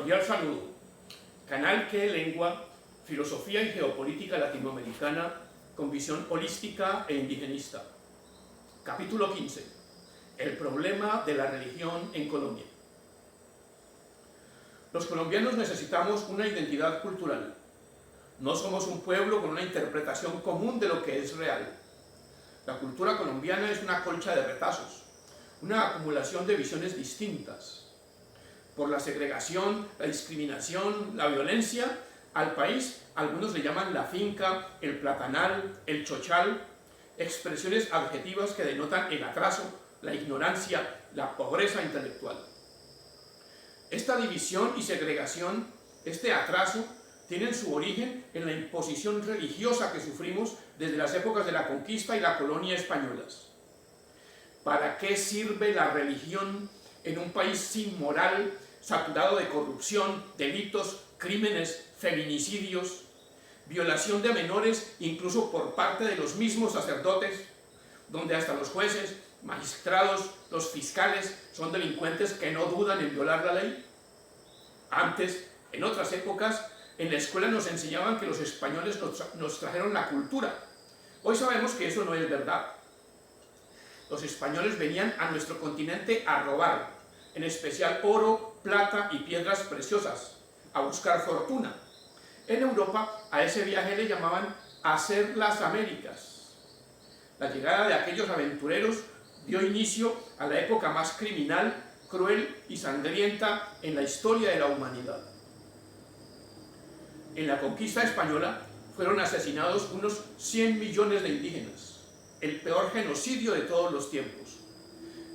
Cordial saludo. Canal Que Lengua, Filosofía y Geopolítica Latinoamericana con visión holística e indigenista. Capítulo 15. El problema de la religión en Colombia. Los colombianos necesitamos una identidad cultural. No somos un pueblo con una interpretación común de lo que es real. La cultura colombiana es una colcha de retazos, una acumulación de visiones distintas. Por la segregación, la discriminación, la violencia, al país algunos le llaman la finca, el platanal, el chochal, expresiones adjetivas que denotan el atraso, la ignorancia, la pobreza intelectual. Esta división y segregación, este atraso, tienen su origen en la imposición religiosa que sufrimos desde las épocas de la conquista y la colonia españolas. ¿Para qué sirve la religión en un país sin moral, saturado de corrupción, delitos, crímenes, feminicidios, violación de menores incluso por parte de los mismos sacerdotes, donde hasta los jueces, magistrados, los fiscales son delincuentes que no dudan en violar la ley? Antes, en otras épocas, en la escuela nos enseñaban que los españoles nos trajeron la cultura. Hoy sabemos que eso no es verdad. Los españoles venían a nuestro continente a robar, en especial oro, plata y piedras preciosas, a buscar fortuna. En Europa a ese viaje le llamaban hacer las Américas. La llegada de aquellos aventureros dio inicio a la época más criminal, cruel y sangrienta en la historia de la humanidad. En la conquista española fueron asesinados unos 100 millones de indígenas, el peor genocidio de todos los tiempos.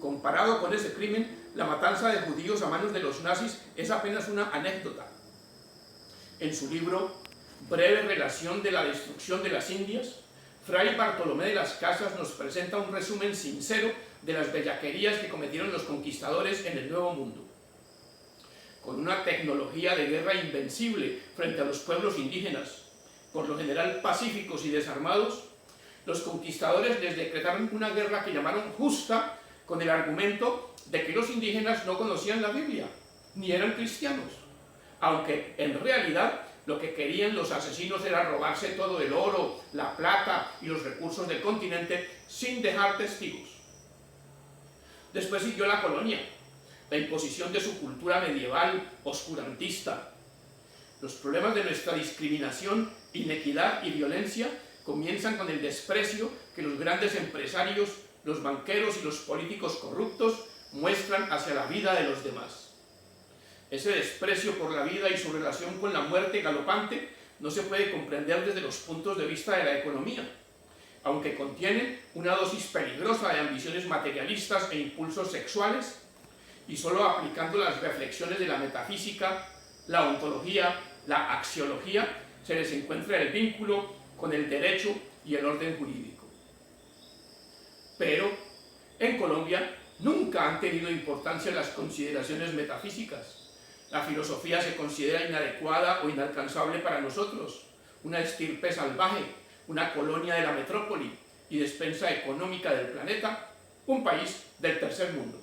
Comparado con ese crimen, la matanza de judíos a manos de los nazis es apenas una anécdota. En su libro Breve relación de la destrucción de las Indias, Fray Bartolomé de las Casas nos presenta un resumen sincero de las bellaquerías que cometieron los conquistadores en el Nuevo Mundo. Con una tecnología de guerra invencible frente a los pueblos indígenas, por lo general pacíficos y desarmados, los conquistadores les decretaron una guerra que llamaron justa, con el argumento de que los indígenas no conocían la Biblia, ni eran cristianos, aunque en realidad lo que querían los asesinos era robarse todo el oro, la plata y los recursos del continente sin dejar testigos. Después siguió la colonia, la imposición de su cultura medieval, oscurantista. Los problemas de nuestra discriminación, inequidad y violencia comienzan con el desprecio que los grandes empresarios, los banqueros y los políticos corruptos muestran hacia la vida de los demás. Ese desprecio por la vida y su relación con la muerte galopante no se puede comprender desde los puntos de vista de la economía, aunque contienen una dosis peligrosa de ambiciones materialistas e impulsos sexuales, y solo aplicando las reflexiones de la metafísica, la ontología, la axiología, se les encuentra el vínculo con el derecho y el orden jurídico. Pero en Colombia nunca han tenido importancia las consideraciones metafísicas. La filosofía se considera inadecuada o inalcanzable para nosotros, una estirpe salvaje, una colonia de la metrópoli y despensa económica del planeta, un país del tercer mundo.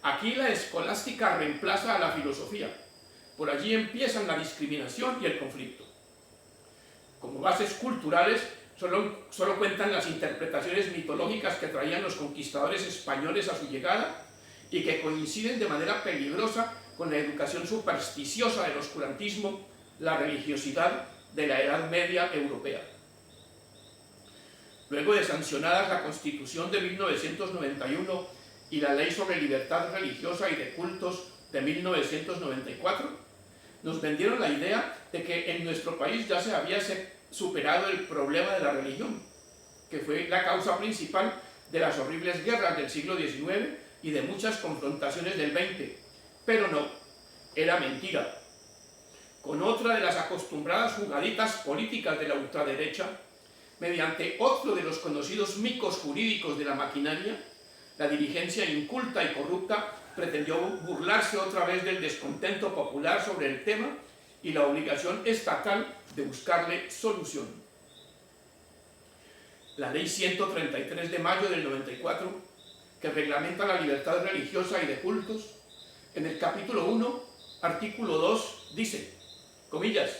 Aquí la escolástica reemplaza a la filosofía. Por allí empiezan la discriminación y el conflicto. Como bases culturales, solo cuentan las interpretaciones mitológicas que traían los conquistadores españoles a su llegada y que coinciden de manera peligrosa con la educación supersticiosa del oscurantismo, la religiosidad de la Edad Media europea. Luego de sancionadas la Constitución de 1991 y la Ley sobre Libertad Religiosa y de Cultos de 1994, nos vendieron la idea de que en nuestro país ya se había superado el problema de la religión, que fue la causa principal de las horribles guerras del siglo XIX y de muchas confrontaciones del XX. Pero no, era mentira. Con otra de las acostumbradas jugaditas políticas de la ultraderecha, mediante otro de los conocidos micos jurídicos de la maquinaria, la dirigencia inculta y corrupta pretendió burlarse otra vez del descontento popular sobre el tema y la obligación estatal de buscarle solución. La Ley 133 de mayo del 94, que reglamenta la libertad religiosa y de cultos, en el capítulo 1 artículo 2 dice, comillas,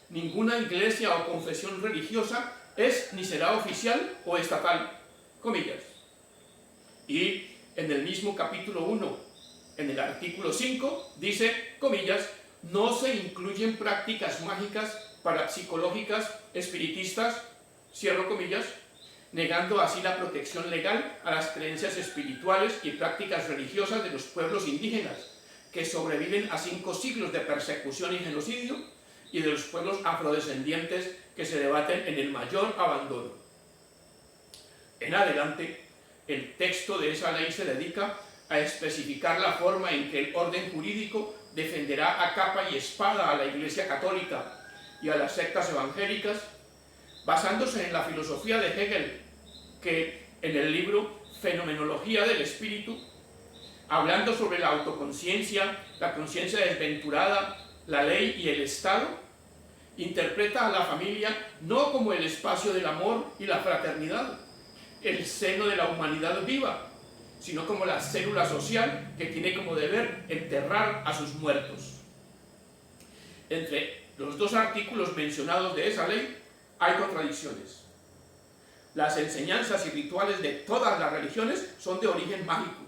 ninguna iglesia o confesión religiosa es ni será oficial o estatal, comillas. Y en el mismo capítulo 1, en el artículo 5, dice, comillas, no se incluyen prácticas mágicas, parapsicológicas, espiritistas, cierro comillas, negando así la protección legal a las creencias espirituales y prácticas religiosas de los pueblos indígenas, que sobreviven a 5 siglos de persecución y genocidio, y de los pueblos afrodescendientes que se debaten en el mayor abandono. En adelante, el texto de esa ley se dedica a especificar la forma en que el orden jurídico defenderá a capa y espada a la Iglesia Católica y a las sectas evangélicas, basándose en la filosofía de Hegel, que en el libro Fenomenología del Espíritu, hablando sobre la autoconciencia, la conciencia desventurada, la ley y el Estado, interpreta a la familia no como el espacio del amor y la fraternidad, el seno de la humanidad viva, sino como la célula social que tiene como deber enterrar a sus muertos. Entre los 2 artículos mencionados de esa ley hay contradicciones. Las enseñanzas y rituales de todas las religiones son de origen mágico.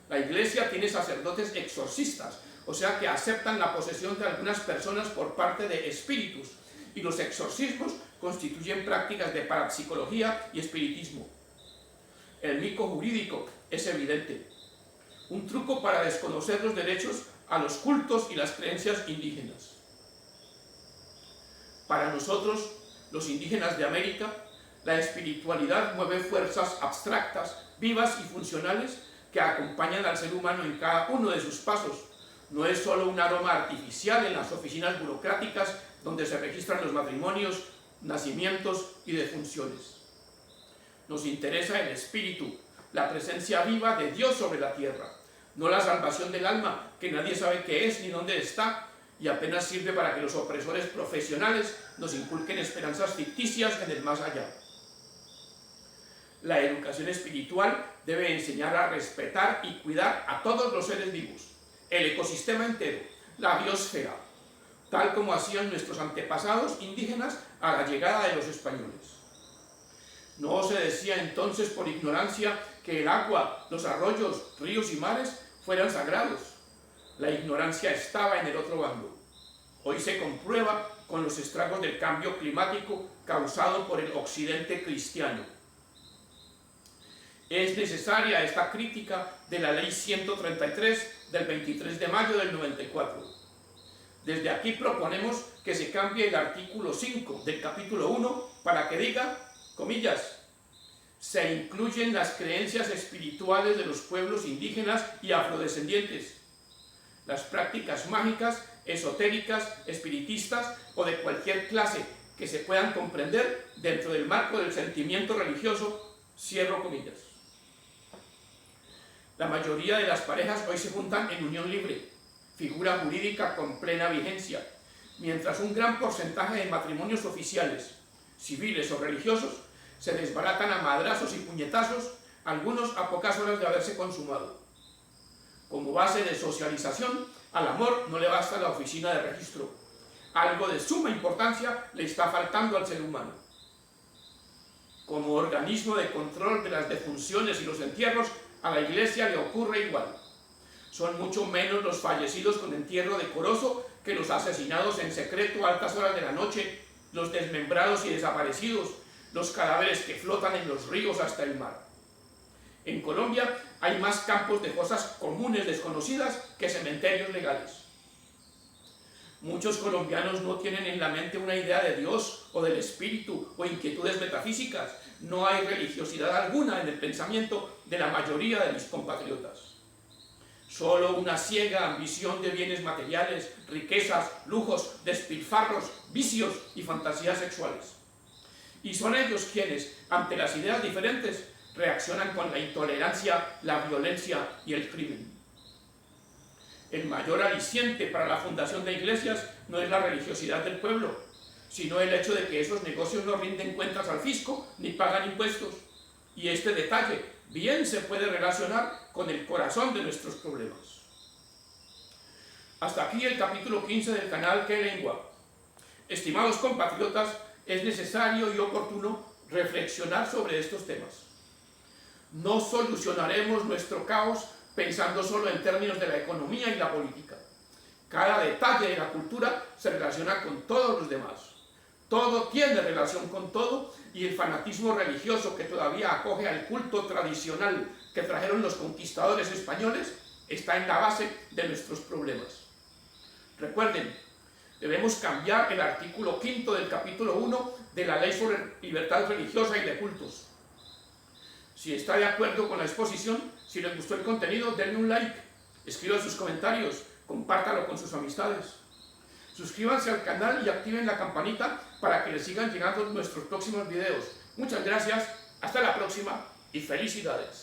La Iglesia tiene sacerdotes exorcistas, o sea que aceptan la posesión de algunas personas por parte de espíritus, y los exorcismos constituyen prácticas de parapsicología y espiritismo. El mico jurídico es evidente, un truco para desconocer los derechos a los cultos y las creencias indígenas. Para nosotros, los indígenas de América, la espiritualidad mueve fuerzas abstractas, vivas y funcionales que acompañan al ser humano en cada uno de sus pasos. No es solo un aroma artificial en las oficinas burocráticas donde se registran los matrimonios, nacimientos y defunciones. Nos interesa el espíritu, la presencia viva de Dios sobre la tierra, no la salvación del alma, que nadie sabe qué es ni dónde está, y apenas sirve para que los opresores profesionales nos inculquen esperanzas ficticias en el más allá. La educación espiritual debe enseñar a respetar y cuidar a todos los seres vivos, el ecosistema entero, la biosfera, tal como hacían nuestros antepasados indígenas a la llegada de los españoles. No se decía entonces por ignorancia que el agua, los arroyos, ríos y mares fueran sagrados. La ignorancia estaba en el otro bando. Hoy se comprueba con los estragos del cambio climático causado por el occidente cristiano. Es necesaria esta crítica de la Ley 133 del 23 de mayo del 94. Desde aquí proponemos que se cambie el artículo 5 del capítulo 1 para que diga, comillas, se incluyen las creencias espirituales de los pueblos indígenas y afrodescendientes, las prácticas mágicas, esotéricas, espiritistas o de cualquier clase que se puedan comprender dentro del marco del sentimiento religioso, cierro comillas. La mayoría de las parejas hoy se juntan en unión libre, figura jurídica con plena vigencia, mientras un gran porcentaje de matrimonios oficiales, civiles o religiosos, se desbaratan a madrazos y puñetazos, algunos a pocas horas de haberse consumado. Como base de socialización, al amor no le basta la oficina de registro. Algo de suma importancia le está faltando al ser humano. Como organismo de control de las defunciones y los entierros, a la Iglesia le ocurre igual. Son mucho menos los fallecidos con entierro decoroso que los asesinados en secreto a altas horas de la noche, los desmembrados y desaparecidos, los cadáveres que flotan en los ríos hasta el mar. En Colombia hay más campos de fosas comunes desconocidas que cementerios legales. Muchos colombianos no tienen en la mente una idea de Dios o del espíritu o inquietudes metafísicas. No hay religiosidad alguna en el pensamiento de la mayoría de mis compatriotas. Solo una ciega ambición de bienes materiales, riquezas, lujos, despilfarros, vicios y fantasías sexuales. Y son ellos quienes, ante las ideas diferentes, reaccionan con la intolerancia, la violencia y el crimen. El mayor aliciente para la fundación de iglesias no es la religiosidad del pueblo, sino el hecho de que esos negocios no rinden cuentas al fisco ni pagan impuestos. Y este detalle bien se puede relacionar con el corazón de nuestros problemas. Hasta aquí el capítulo 15 del canal Qué Lengua. Estimados compatriotas, es necesario y oportuno reflexionar sobre estos temas. No solucionaremos nuestro caos pensando solo en términos de la economía y la política. Cada detalle de la cultura se relaciona con todos los demás. Todo tiene relación con todo, y el fanatismo religioso que todavía acoge al culto tradicional que trajeron los conquistadores españoles está en la base de nuestros problemas. Recuerden, debemos cambiar el artículo 5 del capítulo 1 de la Ley sobre Libertad Religiosa y de Cultos. Si está de acuerdo con la exposición, si les gustó el contenido, denle un like, escriban sus comentarios, compártalo con sus amistades. Suscríbanse al canal y activen la campanita para que les sigan llegando nuestros próximos videos. Muchas gracias, hasta la próxima y felicidades.